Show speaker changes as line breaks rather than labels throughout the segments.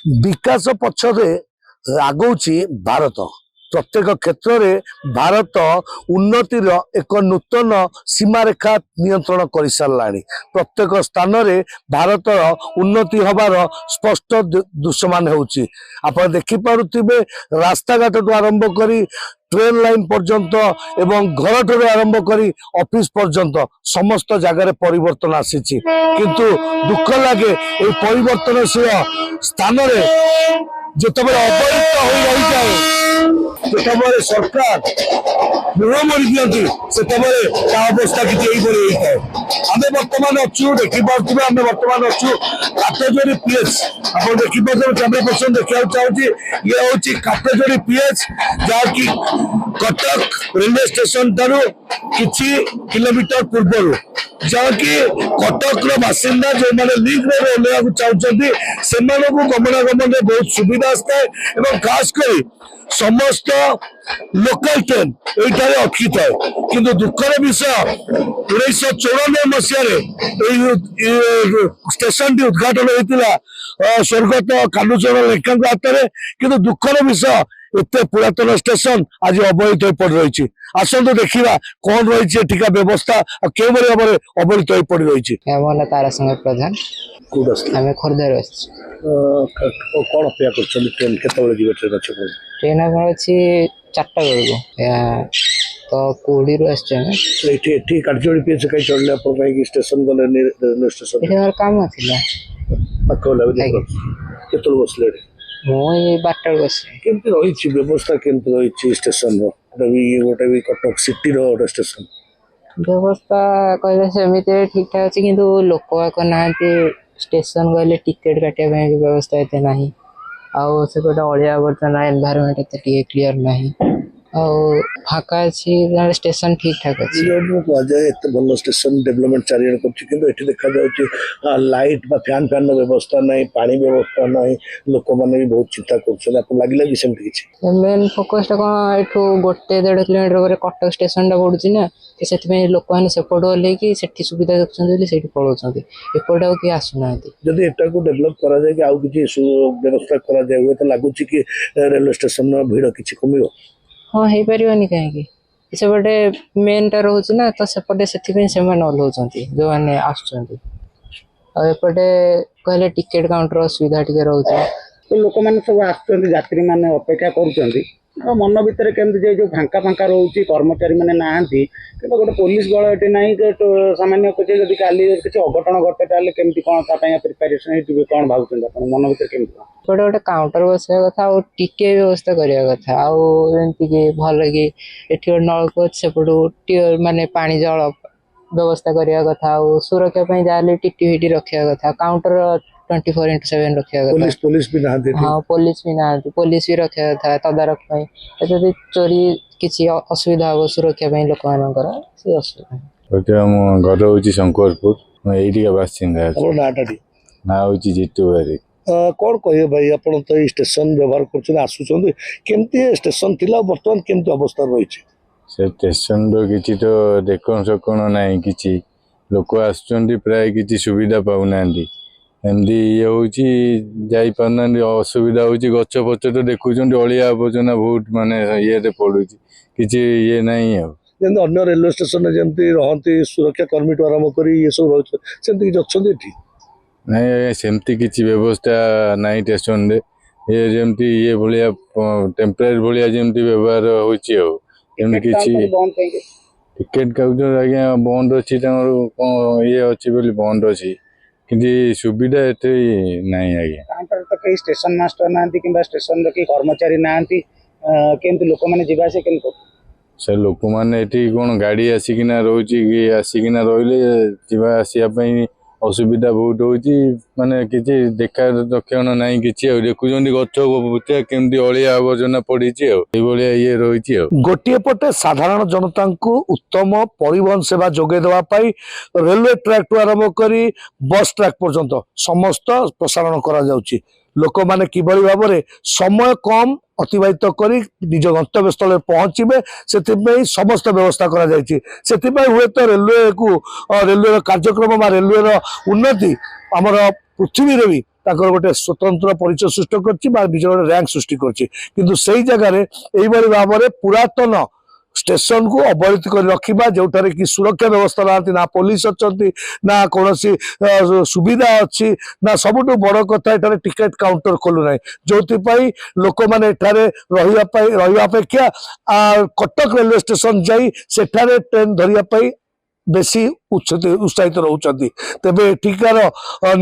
विकास पछरे आगौची भारत प्रत्येक क्षेत्र में भारत उन्नतिर एक नूतन सीमारेखा नियंत्रण कर सारा प्रत्येक स्थान में भारत उन्नति हबार स्पष्ट दृश्यमान होउची। आपण देखिपे रास्ता घाट तो आरंभ करी ट्रेन लाइन पर्यंत एवं घर ठू आरंभ करी ऑफिस पर्यंत समस्त जगार परिवर्तन आसी किंतु दुख लगे ये परिवर्तनशील स्थान जिते अवहेलित हो रही जाए जिते सरकार ऋण मरी दिखती से अवस्था किसी आम बर्तमान अच्छु देखिपे आम बर्तमान अच्छु काटजोरी पीएच आप देखिपे कैमरा पर्सन देखा चाहिए ये हूँ काटजोरी पीएच जहाँकि कटक रेलवे स्टेशन ठारू किछि किलोमीटर पूर्व जहाँकि कटक बासिंदा जो मैंने लिंक रोड ओह्लैया चाहते से गमनागमन में बहुत सुविधा थाए खास कर समस्त लोकल ट्रेन ये अटकी थाए किंतु दुखर विषय 1994 मसीह स्टेशन टी उद्घाटन होता स्वर्गत कालुचरण लेखा हाथ में किंतु दुखर विषय एत पुरातन स्टेशन आज अवहेलित हो पड़ रही। आसतु देखा कौन रही एठिका व्यवस्था के भाव में अवहेलित हो पड़ रही।
ताराशंकर प्रधान आम खोर्धार
कौन अपेक्षा कर ट्रेन के ट्रेन अच्छे
ट्रेन आम अच्छी 4टा बेलू तो कोड़ी
कार्यजोड़ी पीएच कहीं चढ़ले स्टेशन गले रेलवे स्टेशन
काम थी
केत बसले
मुझे 12टा बस
केमती रही व्यवस्था केमती रही स्टेशन गोटे भी कटक सिटी रोड स्टेशन
व्यवस्था कहले सेमती ठीक ठाक अच्छी किंतु लोक ना स्टेशन गले टिकेट काटिया व्यवस्था एते नहीं आउ से अलिया आवर्जना एनवायरनमेंट एते क्लियर नहीं आउ फाका अच्छी स्टेशन ठीक ठाक अच्छी
एत भल स्टेशन डेवलपमेंट चारिआडे कर देखा जाऊँ लाइट फैन फैन व्यवस्था नहीं पानी व्यवस्था नहीं लोक मैंने भी बहुत चिंता कर लगे कि सेमती किसी
मेन फोकसटा कौन एठू 1.5 किलोमीटर पर कटक स्टेशन टा पड़ुची ना तो से लोक मैंने सेपट ओल्लैकि सेठी सुविधा देखुं से पलाउं एपट आउ किए आसुना
जदि एटा को डेवलप करा जाए कि आउ किसी व्यवस्था करा जाए हुए तो लगुच कि रेलवे स्टेशन भीड़ किसी कम
हाँ हो पारनी कहीं सेपटे मेनटा रोचे ना तो सेपटे से ओह्लौं जो मैंने आसपटे कहले टिकेट काउंटर असुविधा टी रोचे
लोक मैंने सब आसत्री मैंने अपेक्षा कर मन भर केमती जो फांका फांका रोचे कर्मचारी मैंने ना कि गोटे पुलिस बल ये ना सामान्य किसी जब काली किसी अघटन घटे केमती कौन प्रिपेरेसन कौन भावुँ मन भर केमती
गोटे गोटे काउंटर बसवा कथा और टिके व्यवस्था करवा कथा आमती कि भल कि ये नलकूप सेपटू माने पानी जल व्यवस्था करवा कथा सुरक्षा जहाँ टीटी फिटी रखा कथा काउंटर 24/7 रखा
पुलिस भी ना
हाँ पुलिस भी ना पुलिस भी रखा कथा तदारख जब चोरी किसी असुविधा हम सुरक्षा लोक मानकर से असुविधा
घर हूँ शंकरपुर ये बासिंदा ना हूँ जीतू बारिक
कौन कहे भाई आप तो स्टेशन व्यवहार करमती स्टेशन थी बर्तमान केमती अवस्था रही
से स्टेशन किसी तो देखण सकण ना कि लोक आस प्राय किसी सुविधा पाऊना एमती ये हूँ जाना असुविधा हो गच पच तो देखुं अलिया आवर्जना बहुत माने ये पड़ू कि ये नहीं
अन्य रेलवे स्टेशन जमी रहती सुरक्षा कर्मी ठू आरंभ कर ये सब रही अच्छा
नहीं सेमती किसी व्यवस्था नहीं स्टेशन रे ये जमती ये भाया टेम्परेरी भाया जमती व्यवहार होमती किसी टिकेट काउंटर आज्ञा बंद अच्छी ये अच्छी बंद अच्छी कि सुविधा एत नहीं आज्ञा
काउंटर तो कई स्टेशन मास्टर ना कि स्टेशन कि कर्मचारी ना केमती लोक मैंने जावास के
से लोक मैंने कौन गाड़ी आसिकिना रोचे कि आसिकिना रही जावा आसापी असुविधा बहुत होती माने किसी देखा दक्षण ना कि देखुं गच बुतिया केमती अलिया आवर्जना पड़ी ये रही
गोटे पटे साधारण जनता को उत्तम परिवहन सेवा जोगे देवाई रेलवे ट्रैक टू आरंभ कर बस ट्रैक पर्यंत समस्त प्रसारण करा जाउची। लोक मैंने किभली भाव में समय कम अतिबाहित कर निज गंतव्य स्थल पहुंचे से समस्त व्यवस्था करा हुए तो रेलवे को रेलवे कार्यक्रम रेलवे उन्नति आमर पृथ्वी भी ତାଙ୍କର ଗୋଟେ ସ୍ୱତନ୍ତ୍ର ପରିଚୟ ସୃଷ୍ଟି କରିଛି ବା ନିଜର ଗୋଟେ ରାଙ୍କ ସୃଷ୍ଟି କରିଛି କିନ୍ତୁ ସେଇ ଜାଗାରେ ଏଇଭଳି ଭାବରେ ପୁରାତନ ଷ୍ଟେସନ କୁ ଅବହେଳିତ କରି ରଖିବା ଯୋଉଠାରେ କି ସୁରକ୍ଷା ବ୍ୟବସ୍ଥା ନାହାନ୍ତି ନା ପୋଲିସ ଅଛନ୍ତି ନା କୌଣସି ସୁବିଧା ଅଛି ନା ସବୁଠୁ ବଡ କଥା ଏଠାରେ ଟିକେଟ କାଉଣ୍ଟର ଖୋଲୁନାହିଁ ଯୋଉଥିପାଇଁ ଲୋକମାନେ ଏଠାରେ ରହିବା ଅପେକ୍ଷା କଟକ ରେଲୱେ ଷ୍ଟେସନ ଯାଇ ସେଠାରେ ଟ୍ରେନ ଧରିବା ପାଇଁ ବେଶୀ ଉତ୍ସାହିତ ରହୁଛନ୍ତି ତେବେ ଏଠିକାର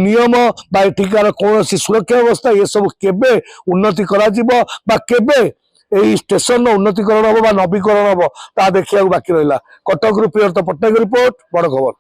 ନିୟମ ବା ଏଠିକାର କୌଣସି ସୁରକ୍ଷା ବ୍ୟବସ୍ଥା ଏସବୁ କେବେ ଉନ୍ନତି କରାଯିବ ବା କେବେ এই ଷ୍ଟେସନର ଉନ୍ନତିକରଣ ହବ ବା ନବୀକରଣ ହବ ତାହା ଦେଖିବାକୁ ବାକି ରହିଲା। କଟକରୁ ପ୍ରିୟର୍ତ ପଟ୍ଟନାୟକ ରିପୋର୍ଟ, ବଡ ଖବର।